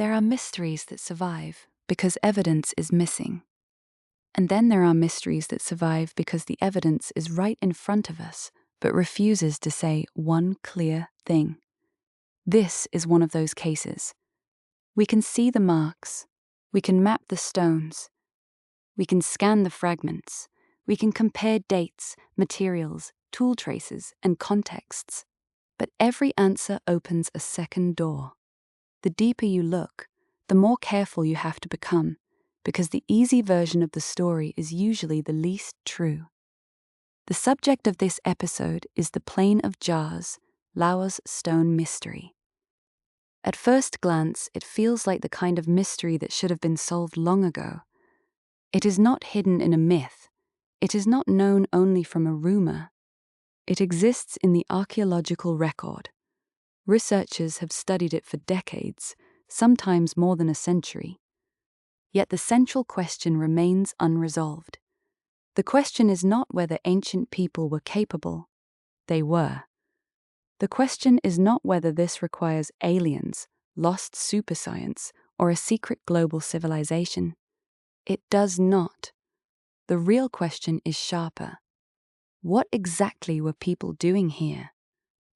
There are mysteries that survive because evidence is missing. And then there are mysteries that survive because the evidence is right in front of us, but refuses to say one clear thing. This is one of those cases. We can see the marks, we can map the stones, we can scan the fragments, we can compare dates, materials, tool traces, and contexts. But every answer opens a second door. The deeper you look, the more careful you have to become, because the easy version of the story is usually the least true. The subject of this episode is the Plain of Jars, Laos Stone Mystery. At first glance, it feels like the kind of mystery that should have been solved long ago. It is not hidden in a myth. It is not known only from a rumor. It exists in the archaeological record. Researchers have studied it for decades, sometimes more than a century. Yet the central question remains unresolved. The question is not whether ancient people were capable. They were. The question is not whether this requires aliens, lost superscience, or a secret global civilization. It does not. The real question is sharper. What exactly were people doing here?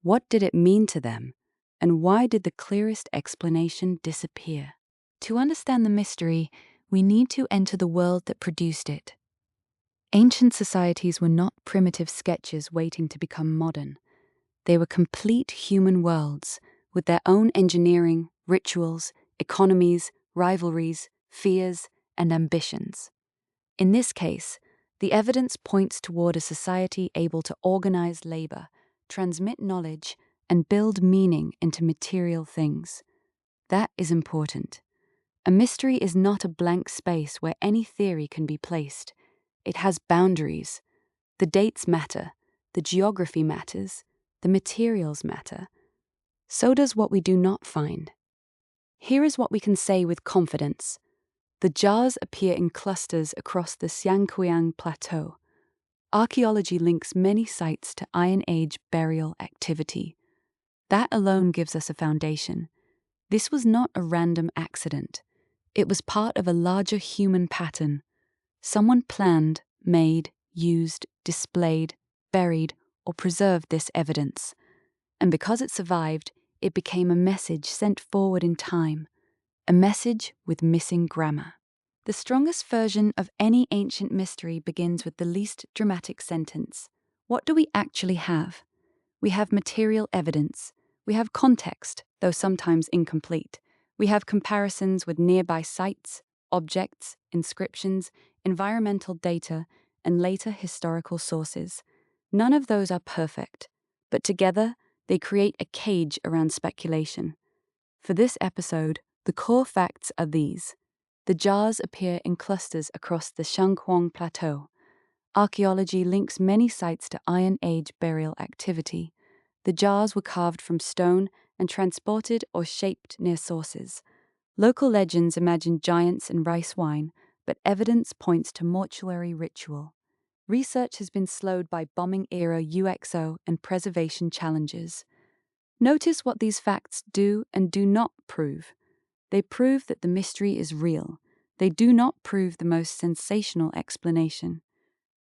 What did it mean to them? And why did the clearest explanation disappear? To understand the mystery, we need to enter the world that produced it. Ancient societies were not primitive sketches waiting to become modern. They were complete human worlds, with their own engineering, rituals, economies, rivalries, fears, and ambitions. In this case, the evidence points toward a society able to organize labor, transmit knowledge, and build meaning into material things. That is important. A mystery is not a blank space where any theory can be placed. It has boundaries. The dates matter, the geography matters, the materials matter. So does what we do not find. Here is what we can say with confidence. The jars appear in clusters across the Xiangkhouang Plateau. Archaeology links many sites to Iron Age burial activity. That alone gives us a foundation. This was not a random accident. It was part of a larger human pattern. Someone planned, made, used, displayed, buried, or preserved this evidence. And because it survived, it became a message sent forward in time. A message with missing grammar. The strongest version of any ancient mystery begins with the least dramatic sentence. What do we actually have? We have material evidence. We have context, though sometimes incomplete. We have comparisons with nearby sites, objects, inscriptions, environmental data, and later historical sources. None of those are perfect, but together they create a cage around speculation. For this episode, the core facts are these. The jars appear in clusters across the Xiangkhouang Plateau. Archaeology links many sites to Iron Age burial activity. The jars were carved from stone and transported or shaped near sources. Local legends imagine giants and rice wine, but evidence points to mortuary ritual. Research has been slowed by bombing-era UXO and preservation challenges. Notice what these facts do and do not prove. They prove that the mystery is real. They do not prove the most sensational explanation.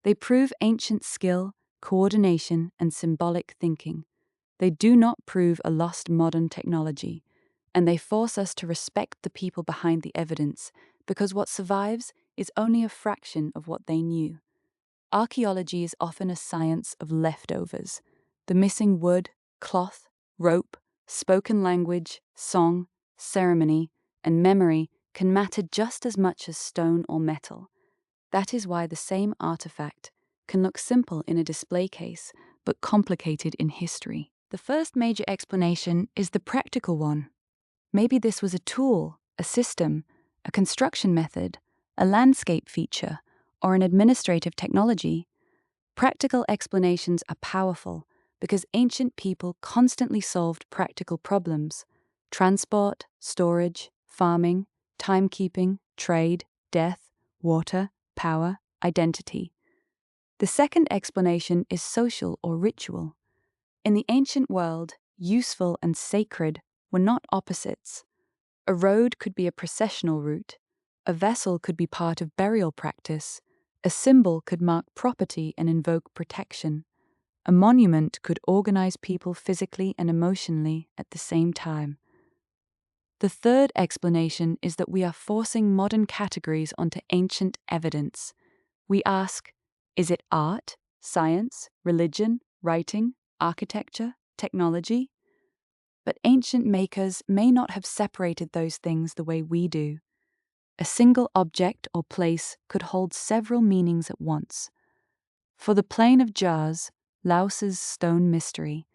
They prove ancient skill, coordination, and symbolic thinking. They do not prove a lost modern technology. And they force us to respect the people behind the evidence, because what survives is only a fraction of what they knew. Archaeology is often a science of leftovers. The missing wood, cloth, rope, spoken language, song, ceremony, and memory can matter just as much as stone or metal. That is why the same artifact can look simple in a display case, but complicated in history. The first major explanation is the practical one. Maybe this was a tool, a system, a construction method, a landscape feature, or an administrative technology. Practical explanations are powerful because ancient people constantly solved practical problems: transport, storage, farming, timekeeping, trade, death, water, power, identity. The second explanation is social or ritual. In the ancient world, useful and sacred were not opposites. A road could be a processional route, a vessel could be part of burial practice, a symbol could mark property and invoke protection. A monument could organize people physically and emotionally at the same time. The third explanation is that we are forcing modern categories onto ancient evidence. We ask, is it art, science, religion, writing, architecture, technology? But ancient makers may not have separated those things the way we do. A single object or place could hold several meanings at once. For the plain of jars, Laos's stone mystery,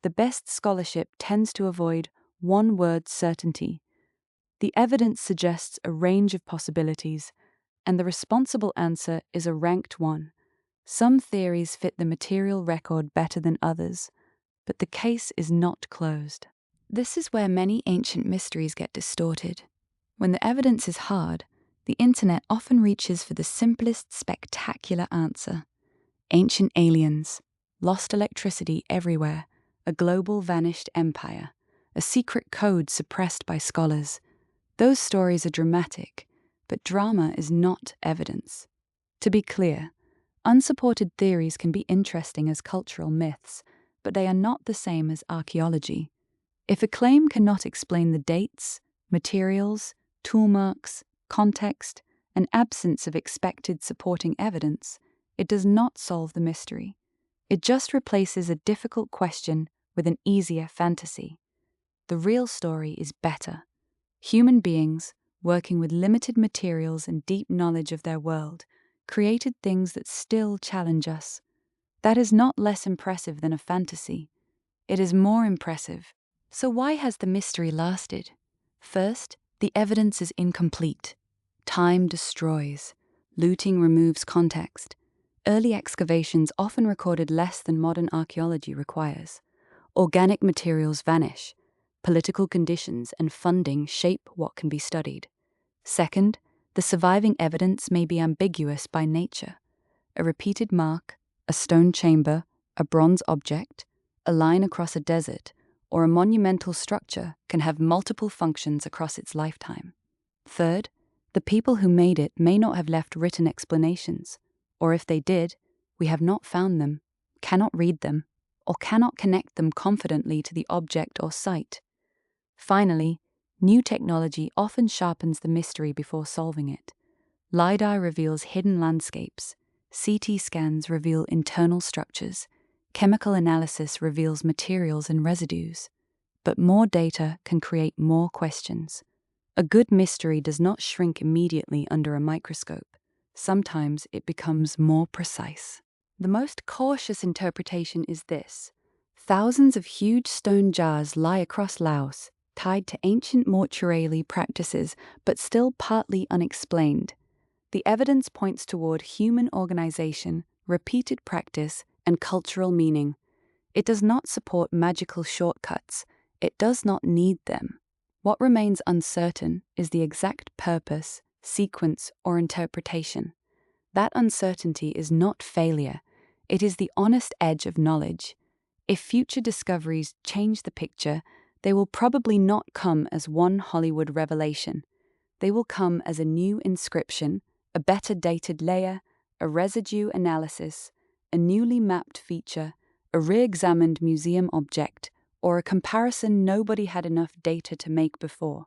the best scholarship tends to avoid one-word certainty. The evidence suggests a range of possibilities, and the responsible answer is a ranked one. Some theories fit the material record better than others, but the case is not closed. This is where many ancient mysteries get distorted. When the evidence is hard, the internet often reaches for the simplest, spectacular answer. Ancient aliens, lost electricity everywhere, a global vanished empire, a secret code suppressed by scholars. Those stories are dramatic, but drama is not evidence. To be clear, unsupported theories can be interesting as cultural myths, but they are not the same as archaeology. If a claim cannot explain the dates, materials, tool marks, context, and absence of expected supporting evidence, it does not solve the mystery. It just replaces a difficult question with an easier fantasy. The real story is better. Human beings, working with limited materials and deep knowledge of their world, created things that still challenge us. That is not less impressive than a fantasy. It is more impressive. So why has the mystery lasted? First, the evidence is incomplete. Time destroys. Looting removes context. Early excavations often recorded less than modern archaeology requires. Organic materials vanish. Political conditions and funding shape what can be studied. Second, the surviving evidence may be ambiguous by nature. A repeated mark, a stone chamber, a bronze object, a line across a desert, or a monumental structure can have multiple functions across its lifetime. Third, the people who made it may not have left written explanations, or if they did, we have not found them, cannot read them, or cannot connect them confidently to the object or site. Finally, new technology often sharpens the mystery before solving it. LiDAR reveals hidden landscapes, CT scans reveal internal structures, chemical analysis reveals materials and residues. But more data can create more questions. A good mystery does not shrink immediately under a microscope. Sometimes it becomes more precise. The most cautious interpretation is this. Thousands of huge stone jars lie across Laos, tied to ancient mortuary practices, but still partly unexplained. The evidence points toward human organization, repeated practice, and cultural meaning. It does not support magical shortcuts. It does not need them. What remains uncertain is the exact purpose, sequence, or interpretation. That uncertainty is not failure. It is the honest edge of knowledge. If future discoveries change the picture, they will probably not come as one Hollywood revelation. They will come as a new inscription, a better dated layer, a residue analysis, a newly mapped feature, a re-examined museum object, or a comparison nobody had enough data to make before.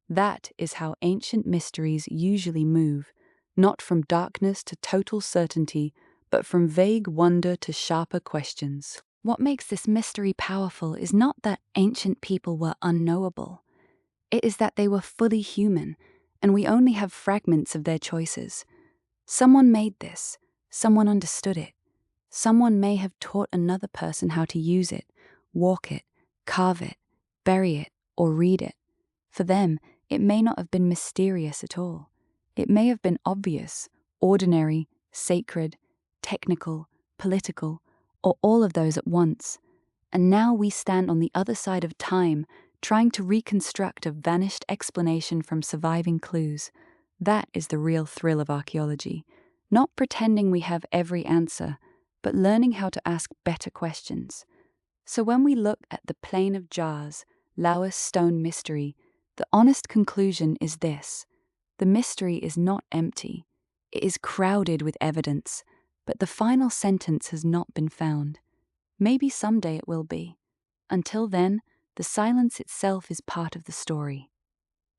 That is how ancient mysteries usually move, not from darkness to total certainty, but from vague wonder to sharper questions. What makes this mystery powerful is not that ancient people were unknowable. It is that they were fully human, and we only have fragments of their choices. Someone made this. Someone understood it. Someone may have taught another person how to use it, walk it, carve it, bury it, or read it. For them, it may not have been mysterious at all. It may have been obvious, ordinary, sacred, technical, political, or all of those at once. And now we stand on the other side of time, trying to reconstruct a vanished explanation from surviving clues. That is the real thrill of archaeology. Not pretending we have every answer, but learning how to ask better questions. So when we look at the Plain of Jars, Laos Stone Mystery, The honest conclusion is this: the mystery is not empty. It is crowded with evidence, but the final sentence has not been found. Maybe someday it will be. Until then, the silence itself is part of the story.